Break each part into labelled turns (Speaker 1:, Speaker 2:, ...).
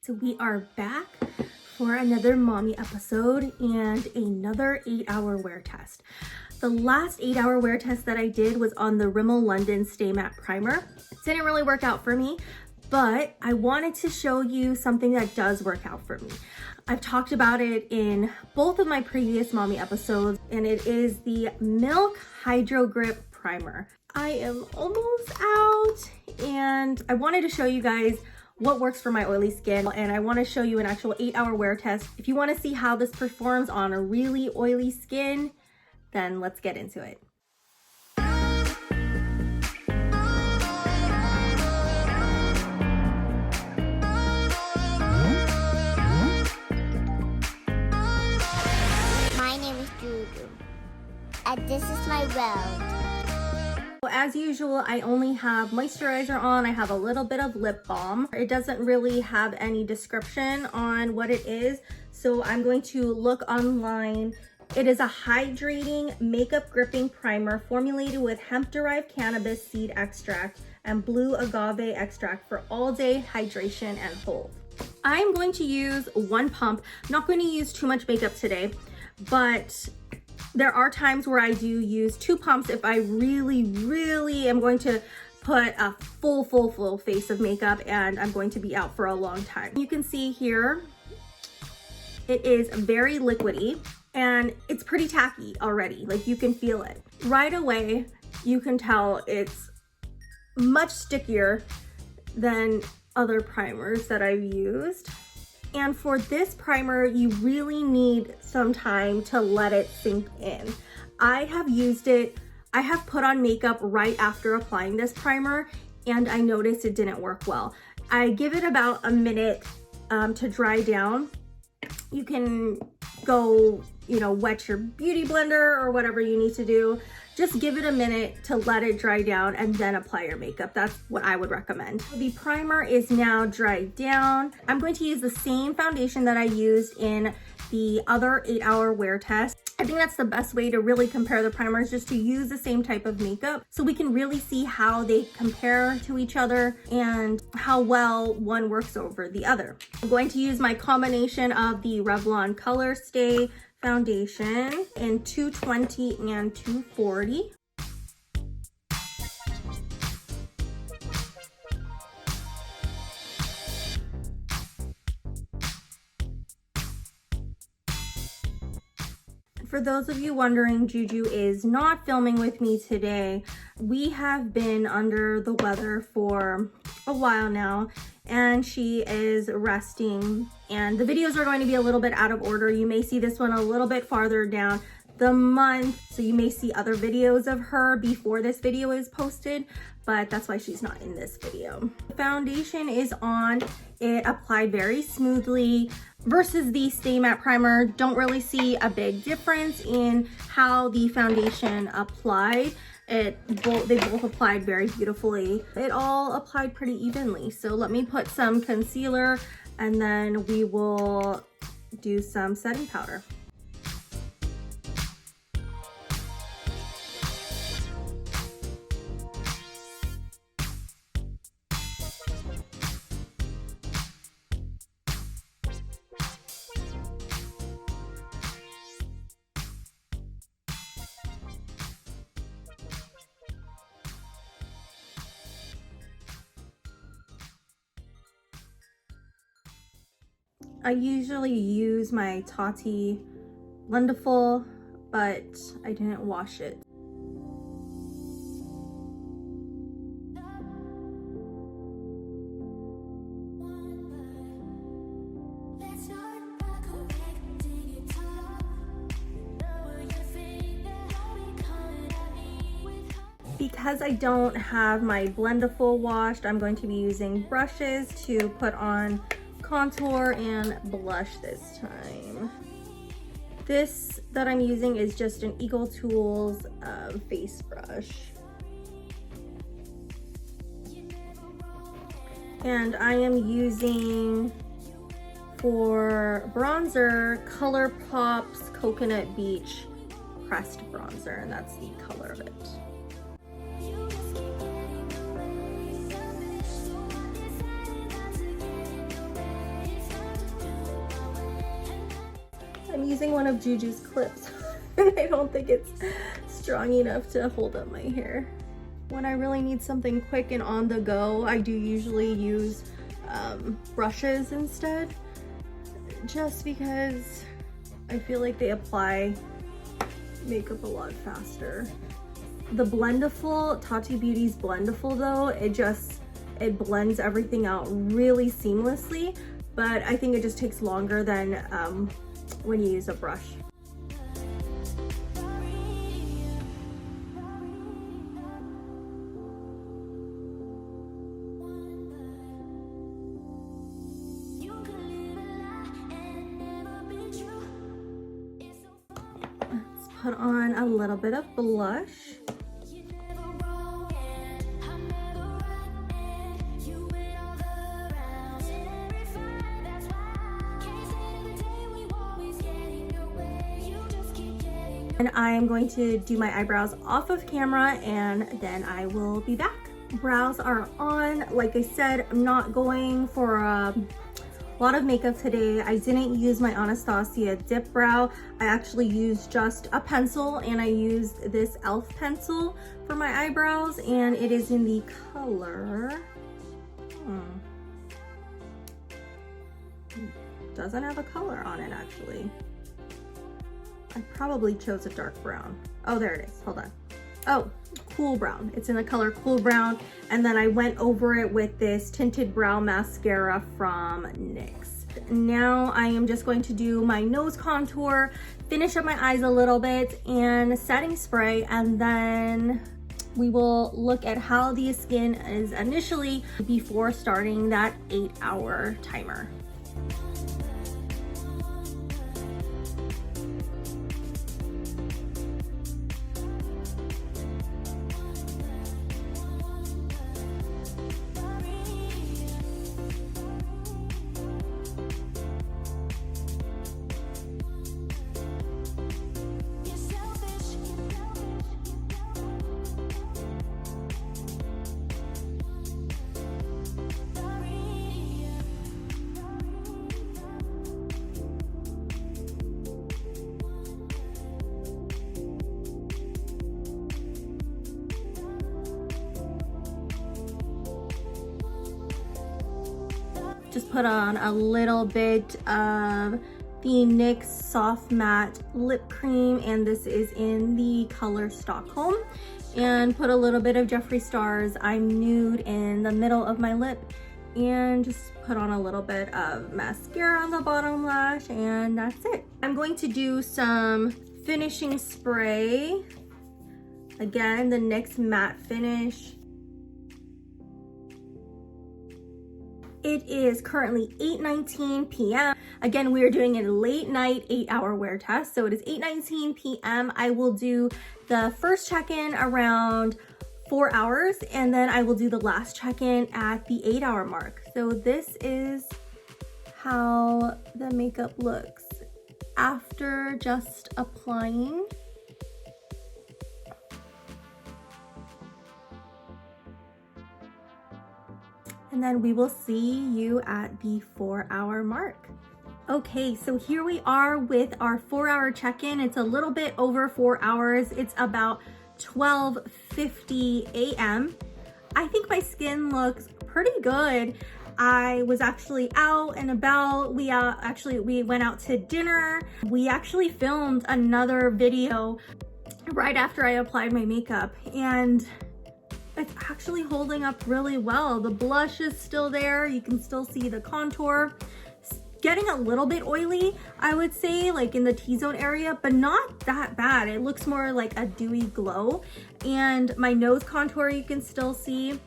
Speaker 1: So we are back for another mommy episode and another 8-hour wear test. The last 8-hour wear test that I did was on the Rimmel London Stay Matte Primer. Didn't really work out for me, but I wanted to show you something that does work out for me. I've talked about it in both of my previous mommy episodes, and it is the Milk Hydro Grip Primer. I am almost out, and I wanted to show you guys what works for my oily skin, and I want to show you an actual 8-hour wear test. If you want to see how this performs on a really oily skin, then let's get into it.
Speaker 2: My name is Juju, and this is my world.
Speaker 1: As usual, I only have moisturizer on. I have a little bit of lip balm. It doesn't really have any description on what it is, so I'm going to look online. It is a hydrating makeup gripping primer formulated with hemp-derived cannabis seed extract and blue agave extract for all-day hydration and hold. I'm going to use one pump. I'm not going to use too much makeup today, but there are times where I do use 2 pumps if I really am going to put a full face of makeup and I'm going to be out for a long time. You can see here, it is very liquidy and it's pretty tacky already. Like, you can feel it. Right away, you can tell it's much stickier than other primers that I've used. And for this primer, you really need some time to let it sink in. I have used it, I have put on makeup right after applying this primer, and I noticed it didn't work well. I give it about a minute to dry down. You can go, wet your beauty blender or whatever you need to do. Just give it a minute to let it dry down and then apply your makeup. That's what I would recommend. The primer is now dried down. I'm going to use the same foundation that I used in the other 8-hour wear test. I think that's the best way to really compare the primers, just to use the same type of makeup so we can really see how they compare to each other and how well one works over the other. I'm going to use my combination of the Revlon Color Stay foundation in 220 and 240. For those of you wondering, Juju is not filming with me today. We have been under the weather for a while now, and she is resting, and the videos are going to be a little bit out of order. You may see this one a little bit farther down the month, so you may see other videos of her before this video is posted, but that's why she's not in this video. The foundation is on. It applied very smoothly. Versus the Stay Matte Primer, don't really see a big difference in how the foundation applied. They both applied very beautifully. It all applied pretty evenly. So let me put some concealer and then we will do some setting powder. I usually use my Tati Blendiful, but I didn't wash it. Because I don't have my Blendiful washed, I'm going to be using brushes to put on contour and blush this time. This that I'm using is just an Eagle Tools face brush. And I am using, for bronzer, ColourPop's Coconut Beach Pressed Bronzer, and that's the color of it. I'm using one of Juju's clips and I don't think it's strong enough to hold up my hair. When I really need something quick and on the go, I do usually use brushes instead, just because I feel like they apply makeup a lot faster. The Blendiful, Tati Beauty's Blendiful though, it blends everything out really seamlessly, but I think it just takes longer than when you use a brush. Let's put on a little bit of blush. And I am going to do my eyebrows off of camera and then I will be back. Brows are on. Like I said, I'm not going for a lot of makeup today. I didn't use my Anastasia dip brow. I actually used just a pencil and I used this e.l.f. pencil for my eyebrows and it is in the color, doesn't have a color on it actually. I probably chose a dark brown. Oh, there it is, hold on. Oh, cool brown. It's in the color cool brown. And then I went over it with this tinted brow mascara from NYX. Now I am just going to do my nose contour, finish up my eyes a little bit, and setting spray, and then we will look at how the skin is initially before starting that 8-hour timer. Just put on a little bit of the NYX Soft Matte Lip Cream, and this is in the color Stockholm. And put a little bit of Jeffree Star's I'm Nude in the middle of my lip, and just put on a little bit of mascara on the bottom lash, and that's it. I'm going to do some finishing spray. Again, the NYX Matte Finish. It is currently 8:19 p.m. Again, we are doing a late night 8-hour wear test. So it is 8:19 p.m. I will do the first check-in around 4 hours, and then I will do the last check-in at the 8-hour mark. So this is how the makeup looks after just applying. And then we will see you at the 4-hour mark. Okay, so here we are with our 4-hour check-in. It's a little bit over 4 hours. It's about 12:50 a.m. I think my skin looks pretty good. I was actually out and about. We went out to dinner. We actually filmed another video right after I applied my makeup, and it's actually holding up really well. The blush is still there. You can still see the contour. It's getting a little bit oily, I would say, like in the T-zone area, but not that bad. It looks more like a dewy glow. And my nose contour you can still see.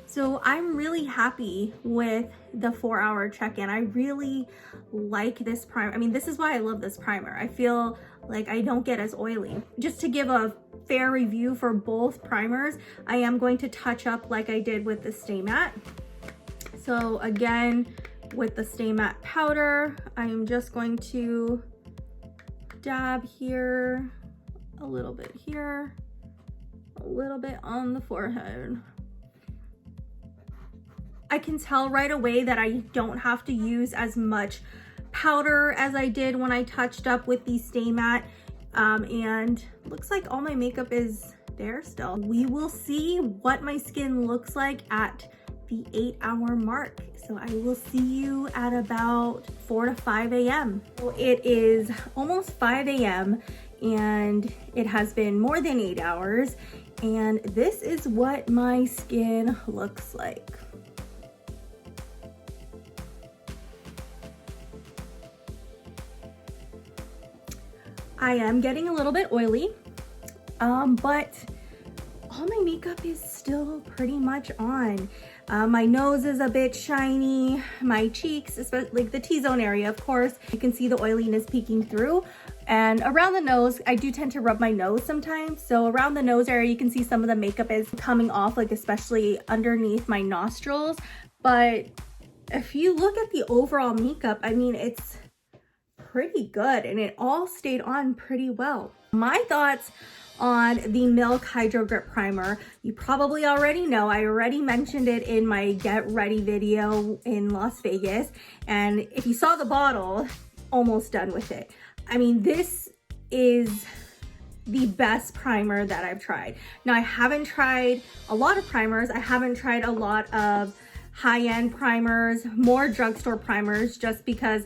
Speaker 1: So I'm really happy with the 4-hour check-in. I really like this primer. I mean, this is why I love this primer. I feel like I don't get as oily. Just to give a fair review for both primers, I am going to touch up like I did with the Stay Matte. So again, with the Stay Matte powder, I am just going to dab here, a little bit here, a little bit on the forehead. I can tell right away that I don't have to use as much powder as I did when I touched up with the Stay Matte. And looks like all my makeup is there still. We will see what my skin looks like at the 8-hour mark. So I will see you at about 4 to 5 a.m. So it is almost 5 a.m. and it has been more than 8 hours. And this is what my skin looks like. I am getting a little bit oily, but all my makeup is still pretty much on. My nose is a bit shiny, my cheeks, especially like the T-zone area, of course, you can see the oiliness peeking through. And around the nose, I do tend to rub my nose sometimes. So around the nose area, you can see some of the makeup is coming off, like especially underneath my nostrils. But if you look at the overall makeup, I mean, it's pretty good and it all stayed on pretty well. My thoughts on the Milk Hydro Grip Primer, you probably already know. I already mentioned it in my Get Ready video in Las Vegas. And if you saw the bottle, almost done with it. I mean, this is the best primer that I've tried. Now, I haven't tried a lot of primers. I haven't tried a lot of high-end primers, more drugstore primers, just because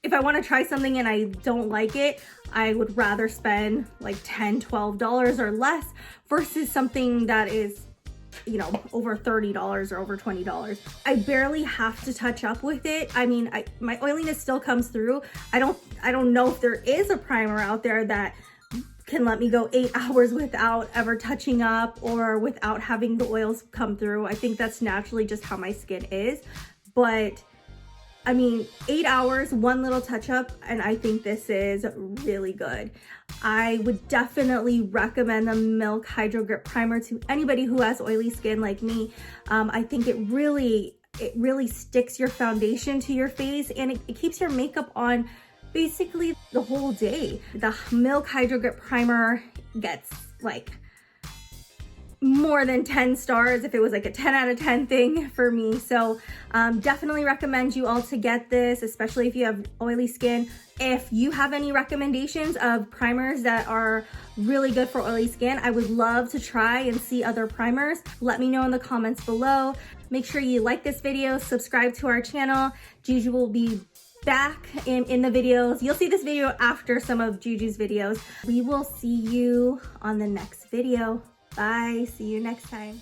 Speaker 1: if I want to try something and I don't like it, I would rather spend like $10, $12 or less versus something that is, you know, over $30 or over $20. I barely have to touch up with it. I mean, my oiliness still comes through. I don't know if there is a primer out there that can let me go 8 hours without ever touching up or without having the oils come through. I think that's naturally just how my skin is. But I mean, 8 hours, one little touch up, and I think this is really good. I would definitely recommend the Milk Hydro Grip Primer to anybody who has oily skin like me. I think it really sticks your foundation to your face, and it keeps your makeup on basically the whole day. The Milk Hydro Grip Primer gets like more than 10 stars if it was like a 10 out of 10 thing for me. So definitely recommend you all to get this, especially if you have oily skin. If you have any recommendations of primers that are really good for oily skin, I would love to try and see other primers. Let me know in the comments below. Make sure you like this video, subscribe to our channel. Juju will be back in the videos. You'll see this video after some of Juju's videos. We will see you on the next video. Bye. See you next time.